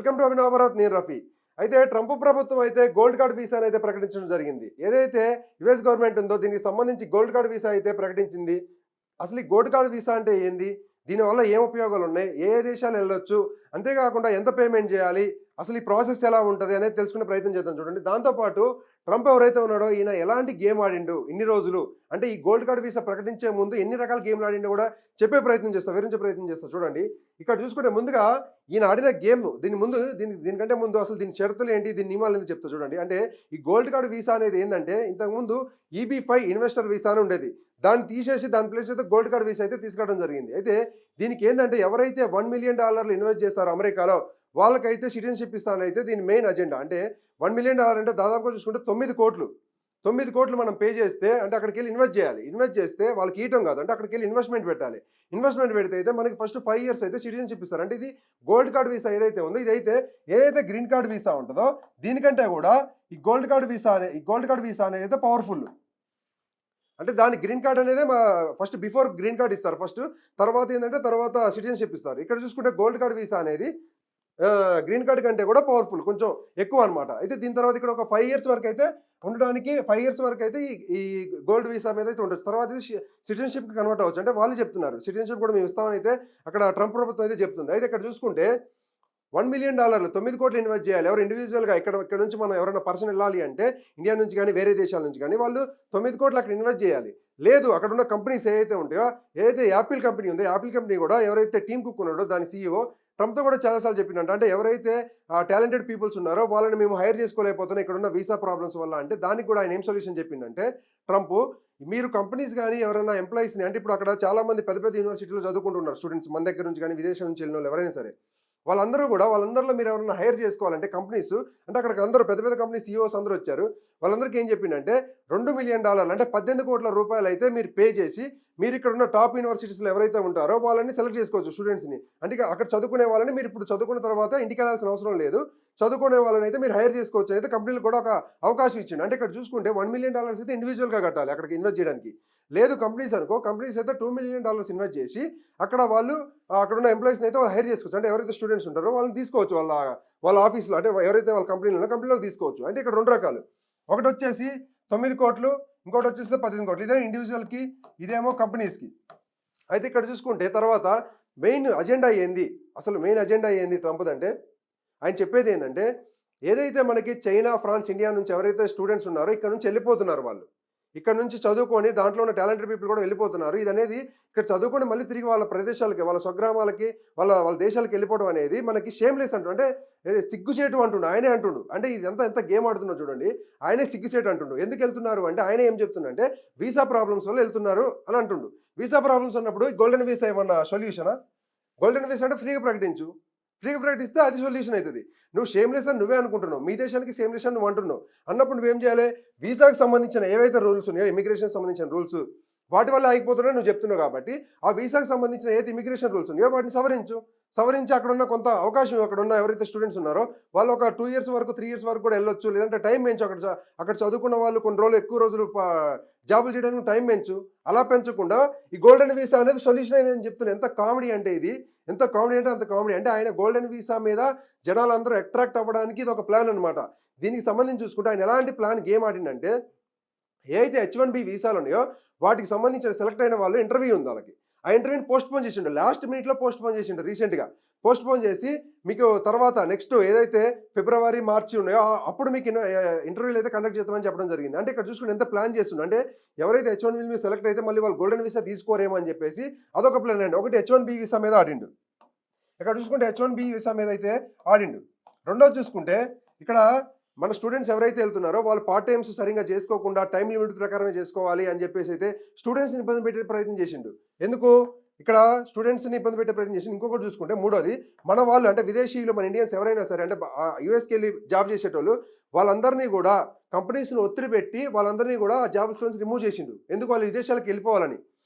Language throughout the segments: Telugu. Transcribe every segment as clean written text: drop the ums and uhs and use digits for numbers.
వెల్కమ్ టు అభినవ్ భారత్, నేను రఫీ. అయితే ట్రంప్ ప్రభుత్వం అయితే గోల్డ్ కార్డ్ వీసాను అయితే ప్రకటించడం జరిగింది. ఏదైతే యుఎస్ గవర్నమెంట్ ఉందో దీనికి సంబంధించి గోల్డ్ కార్డ్ వీసా అయితే ప్రకటించింది. అసలు ఈ గోల్డ్ కార్డ్ వీసా అంటే ఏంది? దీనివల్ల ఏం ఉపయోగాలు ఉన్నాయి? ఏ ఏ దేశాలు వెళ్ళొచ్చు? అంతేకాకుండా ఎంత పేమెంట్ చేయాలి? అసలు ఈ ప్రాసెస్ ఎలా ఉంటది అనేది తెలుసుకునే ప్రయత్నం చేద్దాం చూడండి. దాంతో పాటు ట్రంప్ ఎవరైతే ఉన్నాడో ఈయన ఎలాంటి గేమ్ ఆడిండు ఇన్ని రోజులు, అంటే ఈ గోల్డ్ కార్డ్ వీసా ప్రకటించే ముందు ఎన్ని రకాల గేమ్లు ఆడిండో కూడా చెప్పే ప్రయత్నం చేస్తా, వివరించే ప్రయత్నం చేస్తా చూడండి. ఇక్కడ చూసుకుంటే ముందుగా ఈయన ఆడిన గేమ్ దీనికంటే ముందు అసలు దీని షరతులు ఏంటి, దీని నియమాలు ఏంటి చెప్తా చూడండి. అంటే ఈ గోల్డ్ కార్డ్ వీసా అనేది ఏంటంటే ఇంతకుముందు EB-5 ఇన్వెస్టర్ వీసా అని ఉండేది. దాన్ని తీసేసి దాని ప్లేస్ అయితే గోల్డ్ కార్డ్ వీసా అయితే తీసుకురావడం జరిగింది. అయితే దీనికి ఏంటంటే ఎవరైతే $1 మిలియన్ ఇన్వెస్ట్ చేస్తారో అమెరికాలో వాళ్ళకైతే సిటిజన్షిప్ ఇస్తానైతే దీని మెయిన్ అజెండా. అంటే $1 మిలియన్ అంటే దాదాపుగా చూసుకుంటే 9 కోట్లు మనం పే చేస్తే, అంటే అక్కడికి వెళ్ళి ఇన్వెస్ట్ చేయాలి. ఇన్వెస్ట్ చేస్తే వాళ్ళకి ఇవ్వడం కాదు, అంటే అక్కడికి వెళ్ళి ఇన్వెస్ట్మెంట్ పెట్టాలి. ఇన్వెస్ట్మెంట్ పెడితే అయితే మనకి ఫస్ట్ 5 ఇయర్స్ అయితే సిటిజన్షిప్ ఇస్తారు. అంటే ఇది గోల్డ్ కార్డ్ వీసా ఏదైతే ఉందో ఇదైతే ఏదైతే గ్రీన్ కార్డ్ వీసా ఉంటుందో దీనికంటే కూడా ఈ గోల్డ్ కార్డ్ వీసా అనేది అయితే పవర్ఫుల్. అంటే దాని గ్రీన్ కార్డ్ అనేది ఫస్ట్ బిఫోర్ గ్రీన్ కార్డ్ ఇస్తారు ఫస్ట్, తర్వాత ఏంటంటే తర్వాత సిటిజన్షిప్ ఇస్తారు. ఇక్కడ చూసుకుంటే గోల్డ్ కార్డ్ వీసా అనేది గ్రీన్ కార్డ్ కంటే కూడా పవర్ఫుల్, కొంచెం ఎక్కువ అనమాట. అయితే దీని తర్వాత ఇక్కడ ఒక 5 ఇయర్స్ వరకు అయితే ఉండడానికి 5 ఇయర్స్ వరకు అయితే ఈ గోల్డ్ వీసా మీద అయితే ఉండొచ్చు. తర్వాత ఇది సిటిజన్షిప్కి కన్వర్ట్ అవ్వచ్చు. అంటే వాళ్ళు చెప్తున్నారు సిటిజన్షిప్ కూడా మేము ఇస్తామని అయితే అక్కడ ట్రంప్ ప్రభుత్వం అయితే చెప్తుంది. అయితే ఇక్కడ చూసుకుంటే $1 మిలియన్ 9 కోట్లు ఇన్వెస్ట్ చేయాలి. ఎవరు ఇండివిజువల్గా ఇక్కడ నుంచి మనం ఎవరైనా పర్సన్ వెళ్ళాలి అంటే ఇండియా నుంచి కానీ వేరే దేశాల నుంచి కానీ వాళ్ళు 9 కోట్లు అక్కడ ఇన్వెస్ట్ చేయాలి. లేదు అక్కడ ఉన్న కంపెనీస్ ఏవైతే ఉంటాయో, ఏదైతే యాపిల్ కంపెనీ ఉందో యాపిల్ కంపెనీ కూడా ఎవరైతే టీమ్ కుక్ ఉన్నాడో దాని CEO ట్రంప్తో కూడా చాలాసార్లు చెప్పిండంట. అంటే ఎవరైతే టాలెంటెడ్ పీపుల్స్ ఉన్నారో వాళ్ళని మేము హైర్ చేసుకోలేకపోతున్నాం ఇక్కడ ఉన్న వీసా ప్రాబ్లమ్స్ వల్ల. అంటే దానికి కూడా ఆయన ఏం సొల్యూషన్ చెప్పిండంటే ట్రంప్, మీరు కంపెనీస్ కానీ ఎవరైనా ఎంప్లాయీస్ని, అంటే ఇప్పుడు అక్కడ చాలామంది పెద్ద పెద్ద యూనివర్సిటీలో చదువుకుంటున్నారు స్టూడెంట్స్, మన దగ్గర నుంచి కానీ విదేశాల నుంచి వెళ్ళిన వాళ్ళు ఎవరైనా సరే, వాళ్ళందరిలో మీరు ఎవరైనా హైర్ చేసుకోవాలంటే కంపెనీస్, అంటే అక్కడికి అందరూ పెద్ద పెద్ద కంపెనీ CEOs అందరూ వచ్చారు. వాళ్ళందరికీ ఏం చెప్పిండంటే $2 మిలియన్ అంటే 18 కోట్ల రూపాయలు అయితే మీరు పే చేసి మీరు ఇక్కడ ఉన్న టాప్ యూనివర్సిటీస్లో ఎవరైతే ఉంటారో వాళ్ళని సెలెక్ట్ చేసుకోవచ్చు స్టూడెంట్స్ని. అంటే అక్కడ చదువుకునే వాళ్ళని మీరు ఇప్పుడు చదువుకున్న తర్వాత ఇంటికి వెళ్ళాల్సిన అవసరం లేదు, చదువుకునే వాళ్ళని అయితే మీరు హైర్ చేసుకోవచ్చు అయితే కంపెనీలు కూడా ఒక అవకాశం ఇచ్చింది. అంటే ఇక్కడ చూసుకుంటే $1 మిలియన్ అయితే ఇండివిజువల్గా కట్టాలి అక్కడికి ఇన్వెస్ట్ చేయడానికి. లేదు కంపెనీస్ అయితే $2 మిలియన్ ఇన్వెస్ట్ చేసి అక్కడ వాళ్ళు అక్కడ ఉన్న ఎంప్లాయీస్ని అయితే వాళ్ళు హైర్ చేసుకోవచ్చు. అంటే ఎవరైతే స్టూడెంట్స్ ఉంటారో వాళ్ళని తీసుకోవచ్చు వాళ్ళ ఆఫీస్లో, అంటే ఎవరైతే వాళ్ళ కంపెనీలోకి తీసుకోవచ్చు. అంటే ఇక్కడ 2 రకాలు, ఒకటి వచ్చేసి 9 కోట్లు, ఇంకోటి వచ్చేసి 18 కోట్లు. ఇదే ఇండివిజువల్కి, ఇదేమో కంపెనీస్కి. అయితే ఇక్కడ చూసుకుంటే తర్వాత మెయిన్ అజెండా ఏంది ట్రంప్ది అంటే ఆయన చెప్పేది ఏంటంటే, ఏదైతే మనకి చైనా, ఫ్రాన్స్, ఇండియా నుంచి ఎవరైతే స్టూడెంట్స్ ఉన్నారో ఇక్కడ నుంచి వెళ్ళిపోతున్నారు, వాళ్ళు ఇక్కడ నుంచి చదువుకొని దాంట్లో ఉన్న టాలెంటెడ్ పీపుల్ కూడా వెళ్ళిపోతున్నారు. ఇది అనేది ఇక్కడ చదువుకొని మళ్ళీ తిరిగి వాళ్ళ ప్రదేశాలకి, వాళ్ళ స్వగ్రామాలకి, వాళ్ళ దేశాలకు వెళ్ళిపోవడం అనేది మనకి షేమ్లెస్ అంటుండు. అంటే సిగ్గుచేటు అంటుండు, ఆయనే అంటుండు. అంటే ఇది ఎంత గేమ్ ఆడుతున్నా చూడండి, ఆయనే సిగ్గుచేటు అంటుండు. ఎందుకు వెళ్తున్నారు అంటే ఆయన ఏం చెప్తుండంటే వీసా ప్రాబ్లమ్స్ వల్ల వెళ్తున్నారు అని అంటుండు. వీసా ప్రాబ్లమ్స్ ఉన్నప్పుడు గోల్డెన్ వీసా ఏమన్నా సొల్యూషనా? గోల్డెన్ వీసా అంటే ఫ్రీగా ప్రకటిస్తే అది సొల్యూషన్ అవుతుంది. నువ్వు షేమ్లెస్ అని నువ్వే అనుకుంటున్నావు, మీ దేశానికి షేమ్లెస్ అని నువ్వు అంటున్నావు. అన్నప్పుడు నువ్వేం చేయాలి? వీసాకి సంబంధించిన ఏవైతే రూల్స్ ఉన్నాయో, ఇమిగ్రేషన్ సంబంధించిన రూల్స్, వాటి వల్ల ఆగిపోతున్నావు నువ్వు చెప్తున్నావు కాబట్టి ఆ వీసాకి సంబంధించిన ఏదైతే ఇమిగ్రేషన్ రూల్స్ ఉన్నాయో వాటిని సవరించి అక్కడ ఉన్న కొంత అవకాశం, అక్కడ ఉన్న ఎవరైతే స్టూడెంట్స్ ఉన్నారో వాళ్ళు ఒక 2 ఇయర్స్ వరకు 3 ఇయర్స్ వరకు కూడా వెళ్ళొచ్చు. లేదంటే టైం పెంచు, అక్కడ చదువుకున్న వాళ్ళు కొన్ని రోజులు ఎక్కువ రోజులు జాబులు చేయడానికి టైం పెంచు. అలా పెంచకుండా ఈ గోల్డెన్ వీసా అనేది సొల్యూషన్ అనేది అని చెప్తున్నా. ఎంత కామెడీ అంటే ఇది, ఎంత కామెడీ అంటే అంత కామెడీ. అంటే ఆయన గోల్డెన్ వీసా మీద జనాలందరూ అట్రాక్ట్ అవ్వడానికి ఇది ఒక ప్లాన్ అనమాట. దీనికి సంబంధించి చూసుకుంటే ఆయన ఎలాంటి ప్లాన్ గేమ్ ఆడిందంటే, ఏ అయితే H-1B వీసాలు ఉన్నాయో వాటికి సంబంధించిన సెలెక్ట్ అయిన వాళ్ళు ఇంటర్వ్యూ ఉంది వాళ్ళకి, ఆ ఇంటర్వ్యూని పోస్ట్పోన్ చేసిండు, లాస్ట్ మినిట్లో పోస్ట్పోన్ చేసిండు. రీసెంట్గా పోస్ట్పోన్ చేసి మీకు తర్వాత నెక్స్ట్ ఏదైతే ఫిబ్రవరి, మార్చి ఉన్నాయో అప్పుడు మీకు ఇంటర్వ్యూలు అయితే కండక్ట్ చేస్తామని చెప్పడం జరిగింది. అంటే ఇక్కడ చూసుకుంటే ఎంత ప్లాన్ చేస్తుండే, అంటే ఎవరైతే H-1B మీద సెలెక్ట్ అయితే మళ్ళీ వాళ్ళు గోల్డెన్ వీసా తీసుకోరేమో అని చెప్పేసి అదొక ప్లాన్ అండి. ఒకటి H-1B వీసా మీద ఆడిండు, ఇక్కడ చూసుకుంటే H-1B వీసా మీద అయితే ఆడిండు. రెండోది చూసుకుంటే ఇక్కడ మన స్టూడెంట్స్ ఎవరైతే వెళ్తున్నారో వాళ్ళు పార్ట్ టైమ్స్ సరిగ్గా చేసుకోకుండా టైం లిమిట్ ప్రకారమే చేసుకోవాలి అని చెప్పేసి అయితే స్టూడెంట్స్ని ఇబ్బంది పెట్టే ప్రయత్నం చేసిండు. ఎందుకు ఇక్కడ స్టూడెంట్స్ని ఇబ్బంది పెట్టే ప్రయత్నం చేసిండు. ఇంకొకటి చూసుకుంటే మూడోది, మన వాళ్ళు అంటే విదేశీయులు, మన ఇండియన్స్ ఎవరైనా సరే, అంటే యూఎస్కి వెళ్ళి జాబ్ చేసేటోళ్ళు వాళ్ళందరినీ కూడా కంపెనీస్ని ఒత్తిడి పెట్టి వాళ్ళందరినీ కూడా ఆ జాబ్స్ నుంచి రిమూవ్ చేసిండు. ఎందుకు? వాళ్ళు విదేశాలకు వెళ్ళిపోవాలని.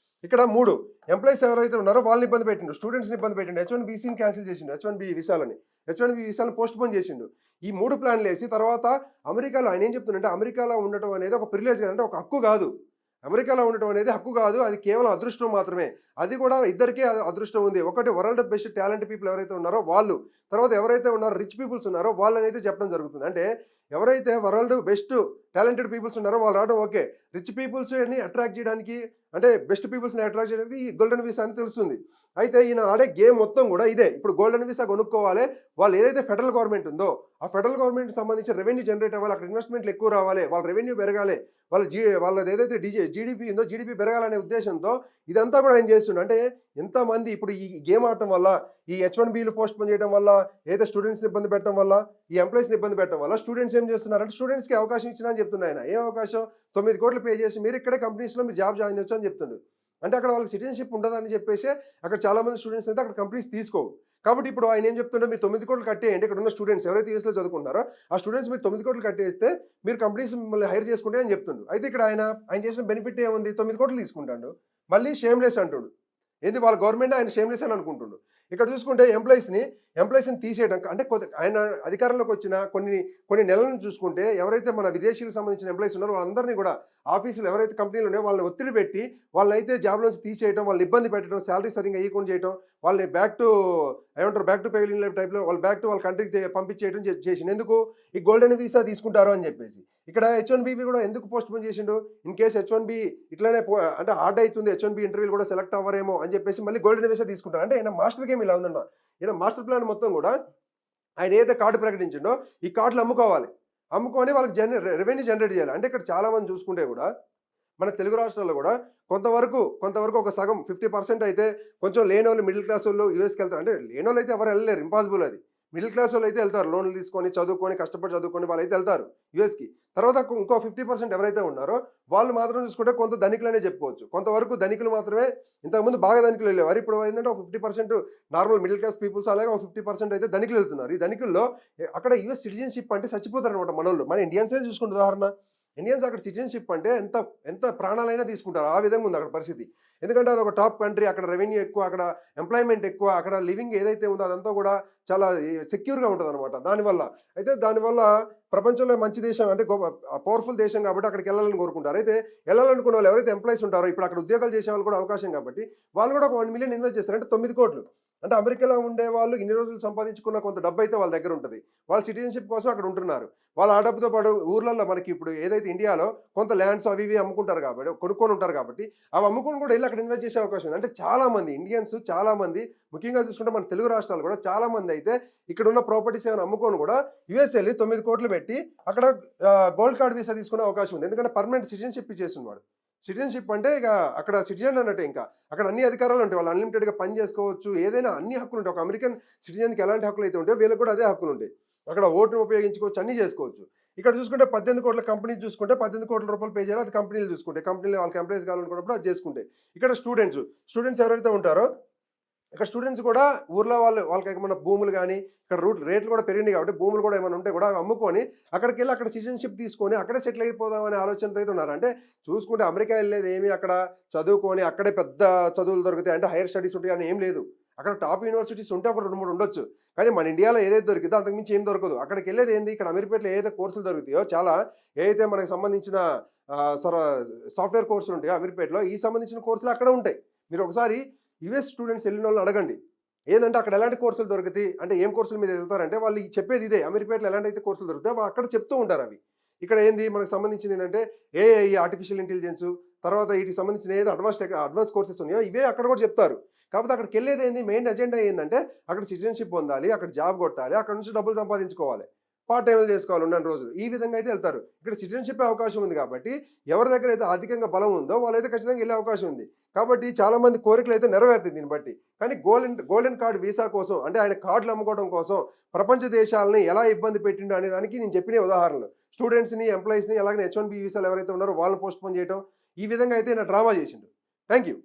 ఇక్కడ 3 ఎంప్లాయీస్ ఎవరైతే ఉన్నారో వాళ్ళని ఇబ్బంది పెట్టిండు, స్టూడెంట్స్ని ఇబ్బంది పెట్టిండు. H-1BCని క్యాన్సిల్ చేసిండు, H-1B వీసాలను పోస్ట్పోన్ చేసిండు. ఈ 3 ప్లాన్లు వేసి తర్వాత అమెరికాలో ఆయన ఏం చెప్తుందంటే, అమెరికాలో ఉండటం అనేది ఒక ప్రివిలేజ్ కాదంటే ఒక హక్కు కాదు. అమెరికాలో ఉండటం అనేది హక్కు కాదు. అది కేవలం అదృష్టం మాత్రమే. అది కూడా ఇద్దరికే అదృష్టం ఉంది. ఒకటి వరల్డ్ బెస్ట్ టాలెంట్ పీపుల్ ఎవరైతే ఉన్నారో వాళ్ళు. తర్వాత ఎవరైతే ఉన్నారో రిచ్ పీపుల్స్ ఉన్నారో వాళ్ళనైతే చెప్పడం జరుగుతుంది. అంటే ఎవరైతే వరల్డ్ బెస్ట్ టాలెంటెడ్ పీపుల్స్ ఉన్నారో వాళ్ళు రావడం ఓకే. రిచ్ పీపుల్స్‌ని అట్రాక్ట్ చేయడానికి అంటే బెస్ట్ పీపుల్స్‌ని అట్రాక్ట్ చేయడానికి ఈ గోల్డెన్ వీసా అని తెలుస్తుంది. అయితే ఈయన ఆడే గేమ్ మొత్తం గూడా ఇదే. ఇప్పుడు గోల్డెన్ వీసా కొనుక్కోవాలి. వాళ్ళు ఏదైతే ఫెడరల్ గవర్నమెంట్ ఉందో, ఆ ఫెడరల్ గవర్నమెంట్‌కి సంబంధించిన రెవెన్యూ జనరేట్ అవ్వాలి. అక్కడ ఇన్వెస్ట్‌మెంట్లు ఎక్కువ రావాలి. వాళ్ళ రెవెన్యూ పెరగాలి. వాళ్ళది ఏదైతే జీడీపీ ఉందో జీడీపీ పెరగాలనే ఉద్దేశంతో ఇదంతా కూడా ఆయన చేస్తుండు. అంటే ఎంతమంది ఇప్పుడు ఈ గేమ్ ఆడటం వల్ల, ఈ H1Bలు పోస్ట్‌పోన్ చేయడం వల్ల, ఏదైతే స్టూడెంట్స్‌ని ఇబ్బంది పెట్టడం వల్ల, ఈ ఎంప్లాయీస్‌ని ఇబ్బంది పెట్టడం వల్ల స్టూడెంట్స్ ఏం చేస్తున్నారంటే స్టూడెంట్స్‌కి అవకాశం ఇచ్చినా అని చెప్తుండు ఆయన. ఏం అవకాశం? 9 కోట్లు పే చేసి మీరు ఇక్కడే కంపెనీస్‌లో మీరు జాబ్ జాయిన్ అవ్వచ్చు అని చెప్తుండు. అంటే అక్కడ వాళ్ళకి సిటిజన్‌షిప్ ఉండదని చెప్పేసి అక్కడ చాలామంది స్టూడెంట్స్ అయితే అక్కడ కంపెనీస్ తీసుకోవు. కాబట్టి ఇప్పుడు ఆయన ఏం చెప్తుండే మీరు 9 కోట్లు కట్టేయండి. ఇక్కడ ఉన్న స్టూడెంట్స్ ఎవరైతే యూఎస్‌లో చదువుకుంటున్నారో ఆ స్టూడెంట్స్ మీరు 9 కోట్లు కట్టేస్తే మీరు కంపెనీస్ మిమ్మల్ని హైర్ చేసుకుంటే అని చెప్తుండు. అయితే ఇక్కడ ఆయన చేసిన బెనిఫిట్ ఏముంది? 9 కోట్లు తీసుకుంటాడు. మళ్ళీ షేమ్‌లెస్ అంటుండు. ఏంది వాళ్ళ గవర్నమెంట్ ఆయన షేమ్‌లెస్ అని అనుకుంటుండు. ఇక్కడ చూసుకుంటే ఎంప్లాయీస్‌ని తీసేయడం అంటే ఆయన అధికారంలోకి వచ్చిన కొన్ని నెలలను చూసుకుంటే ఎవరైతే మన విదేశీయులకు సంబంధించిన ఎంప్లాయీస్ ఉన్నారో వాళ్ళందరినీ కూడా ఆఫీసులో ఎవరైతే కంపెనీలు ఉన్నాయో వాళ్ళని ఒత్తిడి పెట్టి వాళ్ళనైతే జాబ్ నుంచి తీసేయడం, వాళ్ళని ఇబ్బంది పెట్టడం, సాలరీ సరిగ్గా ఇవ్వకుండా చేయడం, వాళ్ళని బ్యాక్ టు పెవిలియన్ లైఫ్ టైప్‌లో వాళ్ళు బ్యాక్ టు వాళ్ళ కంట్రీకి పంపించేయడం చేసిండు. ఎందుకు? ఈ గోల్డెన్ వీసా తీసుకుంటారు అని చెప్పేసి. ఇక్కడ H1B కూడా ఎందుకు పోస్ట్‌పోన్ చేసిండు? ఇన్ కేస్ H1B ఇట్లానే అంటే హార్డ్ అవుతుంది. H1B ఇంటర్వ్యూలు కూడా సెలెక్ట్ అవ్వరేమో అని చెప్పేసి మళ్ళీ గోల్డెన్ వీసా తీసుకుంటారు. అంటే ఈయన మాస్టర్ గేమ్ ఇలా ఉందన్నమాట. ఈయన మాస్టర్ ప్లాన్ మొత్తం కూడా ఆయన ఏదైతే కార్డు ప్రకటించిండో ఈ కార్డులు అమ్ముకోవాలి. అమ్ముకొని వాళ్ళకి రెవెన్యూ జనరేట్ చేయాలి. అంటే ఇక్కడ చాలామంది చూసుకుంటే కూడా మన తెలుగు రాష్ట్రాల్లో కూడా కొంతవరకు ఒక సగం 50% అయితే కొంచెం లేనోళ్ళు మిడిల్ క్లాస్ వాళ్ళు యూఎస్‌కి వెళ్తారు. అంటే లేనోళ్ళు అయితే ఎవరు వెళ్ళలేరు. ఇంపాసిబుల్ అది. మిడిల్ క్లాస్ వాళ్ళు అయితే వెళ్తారు. లోన్లు తీసుకొని చదువుకొని కష్టపడి చదువుకొని వాళ్ళైతే వెళ్తారు యూఎస్‌కి. తర్వాత ఇంకో 50% ఎవరైతే ఉన్నారో వాళ్ళు మాత్రం చూసుకుంటే కొంత ధనికులనే చెప్పుకోవచ్చు. కొంతవరకు ధనికులు మాత్రమే ఇంతకుముందు బాగా ధనికులు వెళ్ళేవారు. ఇప్పుడు ఏంటంటే ఒక 50% నార్మల్ మిడిల్ క్లాస్ పీపుల్స్ అలాగే ఒక 50% అయితే ధనికులు వెళ్తున్నారు. ఈ ధనికుల్లో అక్కడ యూఎస్ సిటిజన్‌షిప్ అంటే చచ్చిపోతారనమాట మనోళ్ళు. మన ఇండియన్సే చూసుకుంటే ఉదాహరణ. ఇండియన్స్ అక్కడ సిటిజన్‌షిప్ అంటే ఎంత ప్రాణాలైనా తీసుకుంటారు. ఆ విధంగా ఉంది అక్కడ పరిస్థితి. ఎందుకంటే అదొక టాప్ కంట్రీ. అక్కడ రెవెన్యూ ఎక్కువ, అక్కడ ఎంప్లాయ్‌మెంట్ ఎక్కువ, అక్కడ లివింగ్ ఏదైతే ఉందో అదంతా కూడా చాలా సెక్యూర్‌గా ఉంటదనమాట. దానివల్ల ప్రపంచంలో మంచి దేశం అంటే పవర్‌ఫుల్ దేశం కాబట్టి అక్కడికి వెళ్ళాలని కోరుకుంటారు. అయితే వెళ్ళాలనుకున్న వాళ్ళు ఎవరైతే ఎంప్లాయీస్ ఉంటారో ఇప్పుడు అక్కడ ఉద్యోగాలు చేసే వాళ్ళు కూడా అవకాశం కాబట్టి వాళ్ళు కూడా ఒక 1 మిలియన్ ఇన్వెస్ట్ చేస్తారు. అంటే 9 కోట్లు. అంటే అమెరికాలో ఉండే వాళ్ళు ఇన్ని రోజులు సంపాదించుకున్న కొంత డబ్బు అయితే వాళ్ళ దగ్గర ఉంటది. వాళ్ళు సిటిజన్‌షిప్ కోసం అక్కడ ఉంటున్నారు. వాళ్ళు ఆ డబ్బుతో పాటు ఊర్లలో మనకి ఇప్పుడు ఏదైతే ఇండియాలో కొంత ల్యాండ్స్ అవి ఇవి అమ్ముకుంటారు కాబట్టి కొనుక్కొని ఉంటారు కాబట్టి అవి అమ్ముకొని కూడా వెళ్ళి అక్కడ ఇన్వెస్ట్ చేసే అవకాశం ఉంది. అంటే చాలామంది ఇండియన్స్ ముఖ్యంగా చూసుకుంటే మన తెలుగు రాష్ట్రాలు కూడా చాలామంది అయితే ఇక్కడ ఉన్న ప్రాపర్టీస్ ఏమైనా అమ్ముకొని కూడా యూఎస్ వెళ్ళి 9 కోట్లు పెట్టి అక్కడ గోల్డ్ కార్డ్ వీసా తీసుకునే అవకాశం ఉంది. ఎందుకంటే పర్మనెంట్ సిటిజన్‌షిప్ ఇచ్చేస్తున్నాడు. సిటిజన్‌షిప్ అంటే ఇక అక్కడ సిటిజన్ అన్నట్టే ఇంకా. అక్కడ అన్ని అధికారాలు ఉంటాయి. వాళ్ళు అన్‌లిమిటెడ్‌గా పని చేసుకోవచ్చు. ఏదైనా అన్ని హక్కులు ఉంటాయి. ఒక అమెరికన్ సిటిజన్‌కి ఎలాంటి హక్కులు అయితే ఉంటాయో వీళ్ళకి కూడా అదే హక్కులు ఉంటాయి. అక్కడ ఓటును ఉపయోగించుకోవచ్చు. అన్నీ చేసుకోవచ్చు. ఇక్కడ చూసుకుంటే 18 కోట్ల కంపెనీ చూసుకుంటే 18 కోట్ల రూపాయలు పే చేయాలి. అది కంపెనీలు చూసుకుంటాయి. కంపెనీలు వాళ్ళకి ఎంప్లాయీస్ కావాలనుకున్నప్పుడు అది చేసుకుంటాయి. ఇక్కడ స్టూడెంట్స్ ఎవరైతే ఉంటారో ఇక్కడ స్టూడెంట్స్ కూడా ఊర్లో వాళ్ళకి ఏమన్నా భూములు కానీ ఇక్కడ రేట్లు కూడా పెరిగినాయి కాబట్టి భూములు కూడా ఏమైనా ఉంటే కూడా అమ్ముకొని అక్కడికి వెళ్ళి అక్కడ సిటిజన్‌షిప్ తీసుకొని అక్కడే సెటిల్ అయిపోదాం అనే ఆలోచనతో అయితే ఉన్నారు. అంటే చూసుకుంటే అమెరికా వెళ్ళేది ఏమి అక్కడ చదువుకొని అక్కడే పెద్ద చదువులు దొరుకుతాయి అంటే హైయర్ స్టడీస్ ఉంటాయి అని ఏం లేదు. అక్కడ టాప్ యూనివర్సిటీస్ ఉంటే ఒక 2, 3 ఉండొచ్చు. కానీ మన ఇండియాలో ఏదైతే దొరికిందో అంతకుమించి ఏం దొరకదు. అక్కడికి వెళ్ళేది ఏంది ఇక్కడ అమీర్పేటలో ఏదైతే కోర్సులు దొరుకుతాయో చాలా ఏదైతే మనకు సంబంధించిన సాఫ్ట్వేర్ కోర్సులు ఉంటాయో అమీర్పేటలో ఈ సంబంధించిన కోర్సులు అక్కడ ఉంటాయి. మీరు ఒకసారి యూఎస్ స్టూడెంట్స్ వెళ్ళిన వాళ్ళని అడగండి. ఏంటంటే అక్కడ ఎలాంటి కోర్సులు దొరుకుతాయి అంటే ఏం కోర్సుల మీద వెళ్తారంటే వాళ్ళు చెప్పేది ఇదే. అమీర్పేటలో ఎలాంటి కోర్సులు దొరుకుతాయో వాళ్ళు అక్కడ చెప్తూ ఉంటారు అవి. ఇక్కడ ఏంది మనకు సంబంధించింది ఏంటంటే ఏఐ ఆర్టిఫిషియల్ ఇంటెలిజెన్స్ తర్వాత వీటికి సంబంధించిన ఏదో అడ్వాన్స్ కోర్సెస్ ఉన్నాయో ఇవే అక్కడ కూడా చెప్తారు. కాకపోతే అక్కడికి వెళ్ళేది ఏంది మెయిన్ ఎజెండా ఏంటంటే అక్కడ సిటిజన్‌షిప్ పొందాలి, అక్కడ జాబ్ కొట్టాలి, అక్కడ నుంచి డబ్బులు సంపాదించుకోవాలి, పార్ట్ టైంలు చేసుకోవాలి ఉన్న రోజులు. ఈ విధంగా అయితే వెళ్తారు. ఇక్కడ సిటిజన్‌షిప్ అవకాశం ఉంది కాబట్టి ఎవరి దగ్గర అయితే ఆర్థికంగా బలం ఉందో వాళ్ళైతే ఖచ్చితంగా వెళ్ళే అవకాశం ఉంది. కాబట్టి చాలామంది కోరికలు అయితే నెరవేరుతాయి దీన్ని బట్టి. కానీ గోల్డెన్ కార్డ్ వీసా కోసం అంటే ఆయన కార్డులు అమ్ముకోవడం కోసం ప్రపంచ దేశాలని ఎలా ఇబ్బంది పెట్టిండో అనే దానికి నేను చెప్పిన ఉదాహరణలు. స్టూడెంట్స్‌ని, ఎంప్లాయీస్‌ని అలాగే H1B వీసాలు ఎవరైతే ఉన్నారో వాళ్ళని పోస్ట్‌పోన్ చేయడం ఈ విధంగా అయితే ఈయన డ్రామా చేసిండు. Thank you.